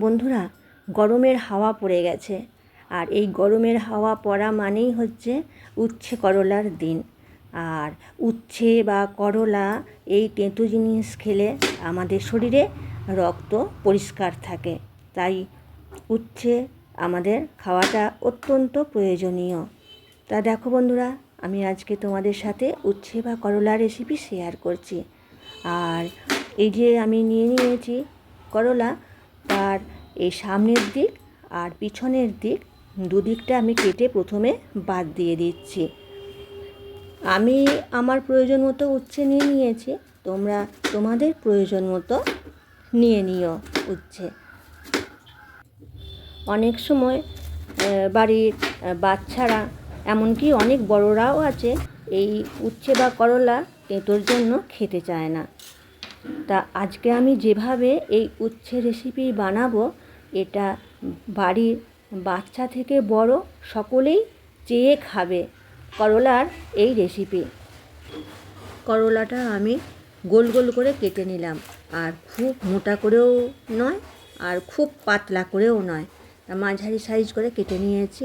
বন্ধুরা, গরমের হাওয়া পড়ে গেছে। আর এই গরমের হাওয়া পড়া মানেই হচ্ছে উচ্ছে করলার দিন। আর উচ্ছে বা করলা এই তেঁতো জিনিস খেলে আমাদের শরীরে রক্ত পরিষ্কার থাকে। তাই উচ্ছে আমাদের খাওয়াটা অত্যন্ত প্রয়োজনীয়। তা দেখো বন্ধুরা, আমি আজকে তোমাদের সাথে উচ্ছে বা করলা রেসিপি শেয়ার করছি। আর এই যে আমি নিয়ে নিয়েছি করলা, তার এই সামনের দিক আর পিছনের দিক দুদিকটা আমি কেটে প্রথমে বাদ দিয়ে দিচ্ছি। আমি আমার প্রয়োজন মতো উচ্ছে নিয়ে নিয়েছি, তোমরা তোমাদের প্রয়োজন মতো নিয়ে নিও উচ্ছে। অনেক সময় বাড়ির বাচ্চারা, এমনকি অনেক বড়রাও আছে, এই উচ্ছে বা করলা তেঁতোর জন্য খেতে চায় না। তা আজকে আমি যেভাবে এই উচ্ছে রেসিপি বানাবো, এটা বাড়ির বাচ্চা থেকে বড় সকলেই চেয়ে খাবে করলার এই রেসিপি। করলাটা আমি গোল গোল করে কেটে নিলাম, আর খুব মোটা করেও নয় আর খুব পাতলা করেও নয়, মাঝারি সাইজ করে কেটে নিয়েছি।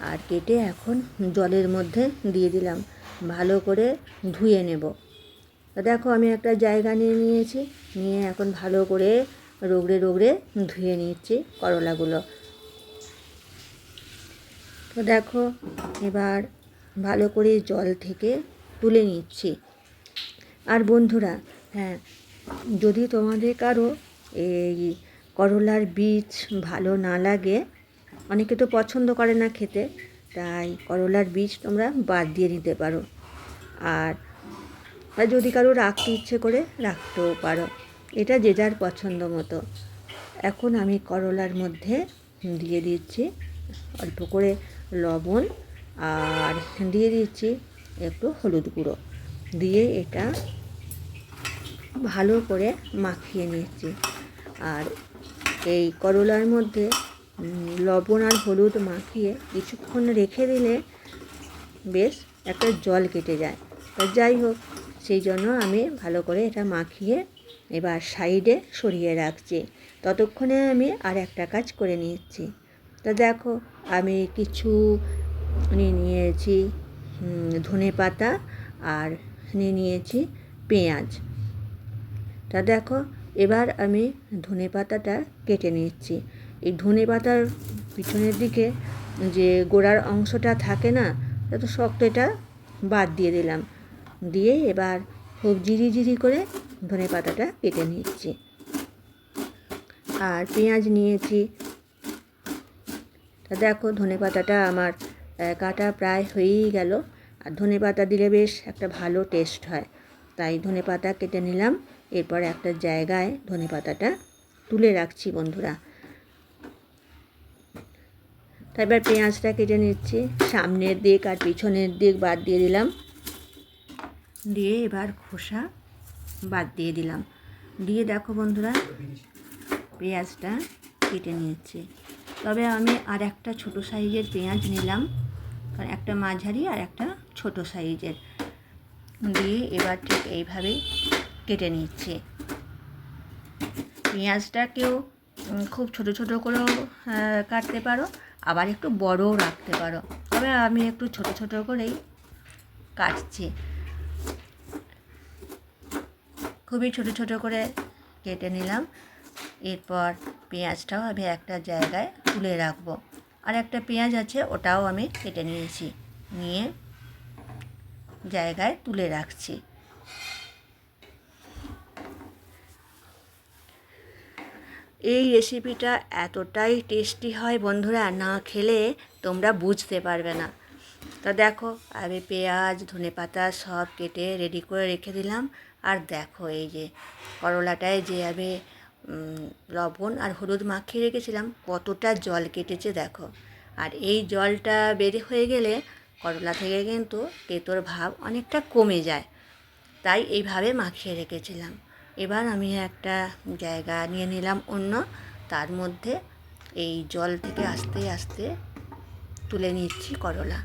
আর কেটে এখন জলের মধ্যে দিয়ে দিলাম, ভালো করে ধুয়ে নেব। দেখো আমি একটা জায়গা নিয়ে নিয়েছি, নিয়ে এখন ভালো করে রগড়ে রগড়ে ধুয়ে নিচ্ছি করলাগুলো। তো দেখো এবার ভালো করে জল থেকে তুলে নিচ্ছি। আর বন্ধুরা, হ্যাঁ, যদি তোমাদের কারো এই করলার বীজ ভালো না লাগে, অনেকে তো পছন্দ করে না খেতে, তাই করলার বীজ তোমরা বাদ দিয়ে দিতে পারো। আর যদি কারো রাখতে ইচ্ছে করে রাখতেও পারো, এটা যে যার পছন্দ মতো। এখন আমি করলার মধ্যে দিয়ে দিচ্ছি অল্প করে লবণ, আর দিয়ে দিচ্ছি একটু হলুদ গুঁড়ো, দিয়ে এটা ভালো করে মাখিয়ে নিচ্ছি। আর এই করলার মধ্যে লবণ আর হলুদ মাখিয়ে কিছুক্ষণ রেখে দিলে বেশ একটা জল কেটে যায়। তা যাই হোক, সেই জন্য আমি ভালো করে এটা মাখিয়ে এবার সাইডে সরিয়ে রাখছি। ততক্ষণে আমি আর একটা কাজ করে নিচ্ছি। তা দেখো আমি কিছু নিয়ে নিয়েছি ধনেপাতা, আর নিয়ে নিয়েছি পেঁয়াজ। তা দেখো এবার আমি ধনেপাতাটা কেটে নিচ্ছি। এই ধনেপাতার পিছনের দিকে যে গোড়ার অংশটা থাকে না, এত শক্ত, এটা বাদ দিয়ে দিলাম। দিয়ে এবার খুব জিরি করে ধনেপাতাটা কেটে নিচ্ছি। আর পেঁয়াজ নিয়েছি। তা দেখো ধনেপাতাটা আমার কাটা প্রায় হয়েই গেল। আর ধনেপাতা দিলে বেশ একটা ভালো টেস্ট হয়, তাই ধনেপাতা কেটে নিলাম। এরপর একটা জায়গায় ধনেপাতাটা তুলে রাখছি বন্ধুরা। তাই এবার পেঁয়াজটা কেটে নিচ্ছি, সামনের দিক আর পিছনের দিক বাদ দিয়ে দিলাম, দিয়ে এবার খোসা বাদ দিয়ে দিলাম। দিয়ে দেখো বন্ধুরা, পেঁয়াজটা কেটে নিয়েছি। তবে আমি আর একটা ছোটো সাইজের পেঁয়াজ নিলাম, কারণ একটা মাঝারি আর একটা ছোটো সাইজের, দিয়ে এবার ঠিক এইভাবে কেটে নিচ্ছি। পেঁয়াজটাকেও খুব ছোট ছোট করেও কাটতে পারো, আবার একটু বড়ও রাখতে পারো, তবে আমি একটু ছোট ছোট করেই কাটছি। খুবই ছোট ছোট করে কেটে নিলাম। এরপর পেঁয়াজটাও আমি একটা জায়গায় তুলে রাখবো। আর একটা পেঁয়াজ আছে, ওটাও আমি কেটে নিয়েছি, নিয়ে জায়গায় তুলে রাখছি। এই রেসিপিটা এতটাই টেস্টি হয় বন্ধুরা, না খেলে তোমরা বুঝতে পারবে না। তা দেখো আমি পেঁয়াজ ধনেপাতা সব কেটে রেডি করে রেখে দিলাম। আর দেখো এই যে করলাটায় যে আমি লবণ আর হলুদ মাখিয়ে রেখেছিলাম, কতটা জল কেটেছে দেখো। আর এই জলটা বের হয়ে গেলে করলা থেকে কিন্তু তেঁতোর ভাব অনেকটা কমে যায়, তাই এইভাবে মাখিয়ে রেখেছিলাম। এবার আমি একটা জায়গা নিয়ে নিলাম অন্য, তার মধ্যে এই জল থেকে আস্তে আস্তে তুলে নিচ্ছি করলা।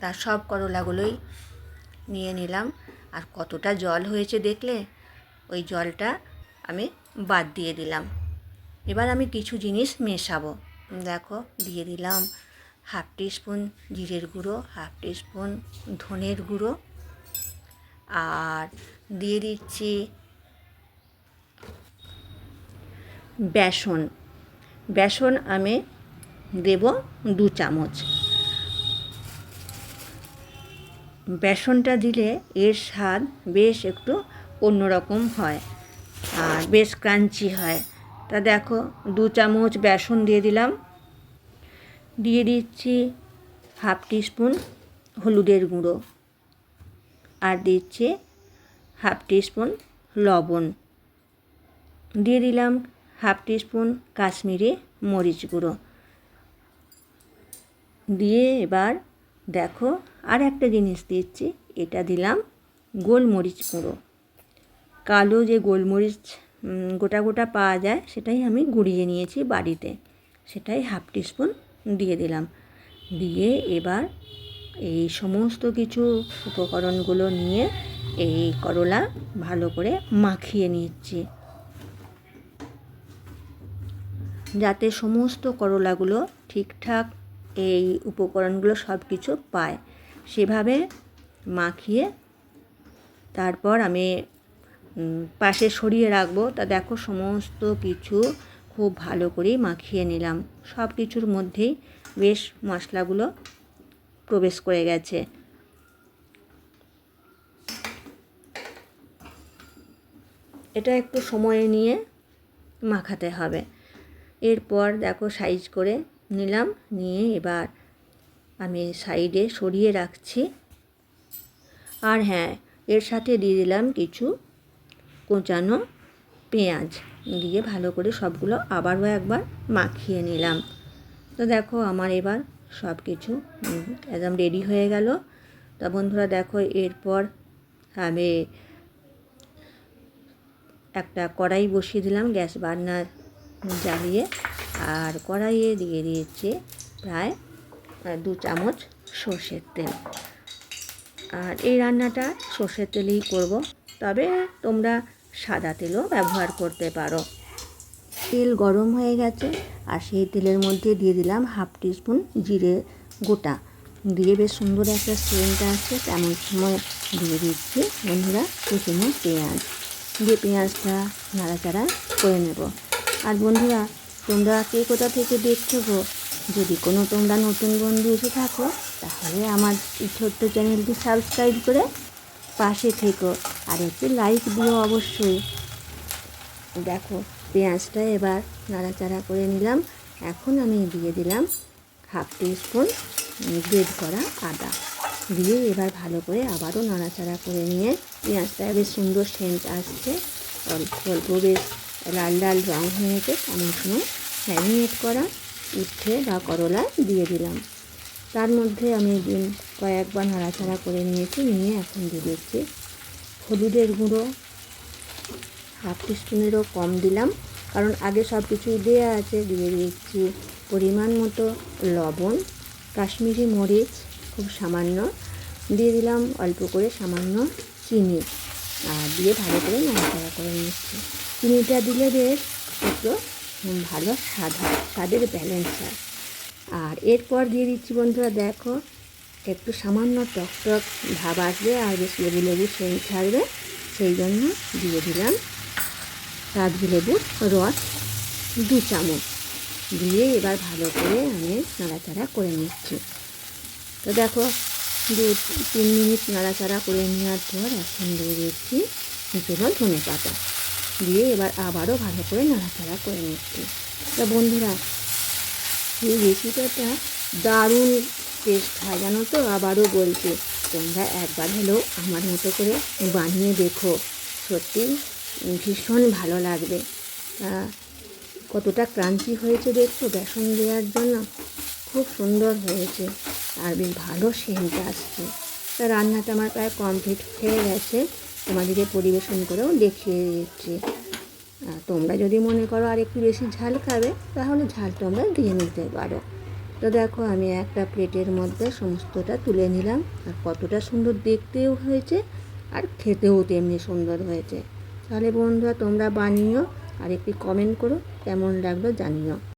তার সব করলাগুলোই নিয়ে নিলাম। আর কতটা জল হয়েছে দেখলে, ওই জলটা আমি বাদ দিয়ে দিলাম। এবার আমি কিছু জিনিস মেশাবো। দেখো, দিয়ে দিলাম 1/2 টিস্পুন জিরের গুঁড়ো, 1/2 টিস্পুন ধনের গুঁড়ো, আর দিয়ে দিচ্ছি বেসন। বেসন আমি দেব 2 চামচ। বেসনটা দিলে এর স্বাদ বেশ একটু অন্যরকম হয় আর বেশ ক্রাঞ্চি হয়। তা দেখো, 2 চামচ বেসন দিয়ে দিলাম। দিয়ে দিচ্ছি 1/2 টিস্পুন হলুদের গুঁড়ো, আর দিচ্ছি 1/2 টিস্পুন লবণ। দিয়ে দিলাম 1/2 টিস্পুন কাশ্মীরি মরিচ গুঁড়ো। দিয়ে এবার দেখো, আর একটা জিনিস দিচ্ছি, এটা দিলাম গোলমরিচ গুঁড়ো। কালো যে গোলমরিচ গোটা গোটা পাওয়া যায়, সেটাই আমি গুঁড়িয়ে নিয়েছি বাড়িতে, সেটাই 1/2 টিস্পুন দিয়ে দিলাম। দিয়ে এবার এই সমস্ত কিছু উপকরণগুলো নিয়ে এই করলা ভালো করে মাখিয়ে নিচ্ছি, যাতে সমস্ত করলাগুলো ঠিকঠাক এই উপকরণগুলো সব কিছু পায়, সেভাবে মাখিয়ে তারপর আমি পাশে সরিয়ে রাখবো। তা দেখো, সমস্ত কিছু খুব ভালো করে মাখিয়ে নিলাম। সব কিছুর মধ্যেই বেশ মশলাগুলো প্রবেশ করে গেছে। এটা একটু সময় নিয়ে মাখাতে হবে। এরপর দেখো, সাইজ করে নিলাম, নিয়ে এবার আমি সাইডে সরিয়ে রাখছি। আর হ্যাঁ, এর সাথে দিয়ে দিলাম কিছু কোঁচানো পেঁয়াজ, দিয়ে ভালো করে সবগুলো আবারও একবার মাখিয়ে নিলাম। তো দেখো, আমার এবার সব কিছু একদম রেডি হয়ে গেল। তা বন্ধুরা দেখো, এরপর আমি একটা কড়াই বসিয়ে দিলাম গ্যাস বার্নার জ্বালিয়ে, আর কড়াইয়ে দিয়ে দিয়েছি প্রায় 2 চামচ সর্ষের তেল। আর এই রান্নাটা সর্ষের তেলেই করব, তবে তোমরা সাদা তেলও ব্যবহার করতে পারো। তেল গরম হয়ে গেছে, আর সেই তেলের মধ্যে দিয়ে দিলাম 1/2 টিস্পুন জিরে গোটা। দিয়ে বেশ সুন্দর একটা সেন্ট আসছে, তেমন সময় দিয়ে দিচ্ছি বন্ধুরা কুচনো পেঁয়াজ। দিয়ে পেঁয়াজটা নাড়াচাড়া করে নেব। আর বন্ধুরা, তোমরা কে কোথা থেকে দেখছো গো? যদি কোনো তোমরা নতুন বন্ধু এসে থাকো, তাহলে আমার এই ছোট্ট চ্যানেলটি সাবস্ক্রাইব করে পাশে থেকো, আর একটু লাইক দিও অবশ্যই। দেখো, পেঁয়াজটা এবার নাড়াচাড়া করে নিলাম। এখন আমি দিয়ে দিলাম 1/2 টিস্পুন গ্রেট করা আদা। দিয়ে এবার ভালো করে আবারও নাড়াচাড়া করে নিয়ে, পেঁয়াজটা বেশ সুন্দর সেন্ট আসছে, অল্প অল্প বেশ লাল লাল রঙ হয়েছে, এমন সময় ম্যারিনেট করা উচ্ছে বা করলা দিয়ে দিলাম। তার মধ্যে আমি কয়েকবার নাড়াচাড়া করে নিয়েছি, নিয়ে এখন দিয়ে দিচ্ছি হলুদের গুঁড়ো 1/2 টিস্পুনেরও কম দিলাম, কারণ আগে সব কিছুই দেওয়া আছে। দিয়ে দিচ্ছি পরিমাণ মতো লবণ, কাশ্মীরি মরিচ খুব সামান্য, দিয়ে দিলাম অল্প করে সামান্য চিনি, আর দিয়ে ভালো করে নাড়াচাড়া করে নিচ্ছি। চিনিটা দিলে বেশ একটু ভালো স্বাদ হয়, স্বাদের ব্যালেন্স হয়। আর এরপর দিয়ে দিচ্ছি বন্ধুরা, দেখো, একটু সামান্য টকটক ভাব আসবে আর বেশ লেবু লেবু সেন্ট ছাড়বে, সেই জন্য দিয়ে দিলাম কাগজি লেবুর রস 2 চামচ। দিয়ে এবার ভালো করে আমি নাড়াচাড়া করে নিচ্ছি। তো দেখো, 2-3 মিনিট নাড়াচাড়া করে নেওয়ার পর এখন দিয়ে দিচ্ছি কুচনো ধনেপাতা। দিয়ে এবার আবারও ভালো করে নাড়াচাড়া করে নিচ্ছি। তো বন্ধুরা, এই রেসিপিটা দারুণ টেস্ট হয়, জানো তো। আবারও বলছি, তোমরা একবার হলেও আমার মতো করে বানিয়ে দেখো, সত্যি ভীষণ ভালো লাগবে। কতটা ক্রাঞ্চি হয়েছে দেখছো, বেসন দেওয়ার জন্য খুব সুন্দর হয়েছে, আর বেশ ভালো সেন্ট আসছে। তা রান্নাটা আমার প্রায় কমপ্লিট হয়ে গেছে, তোমাদেরকে পরিবেশন করেও দেখিয়ে দিচ্ছি। তোমরা যদি মনে করো আর একটু বেশি ঝাল খাবে, তাহলে ঝাল তোমরা দিয়ে নিতে পারো। তো দেখো, আমি একটা প্লেটের মধ্যে সমস্তটা তুলে নিলাম, আর কতটা সুন্দর দেখতেও হয়েছে আর খেতেও তেমনি সুন্দর হয়েছে। তাহলে বন্ধুরা তোমরা বানিও আর একটি কমেন্ট করো কেমন লাগলো জানিও।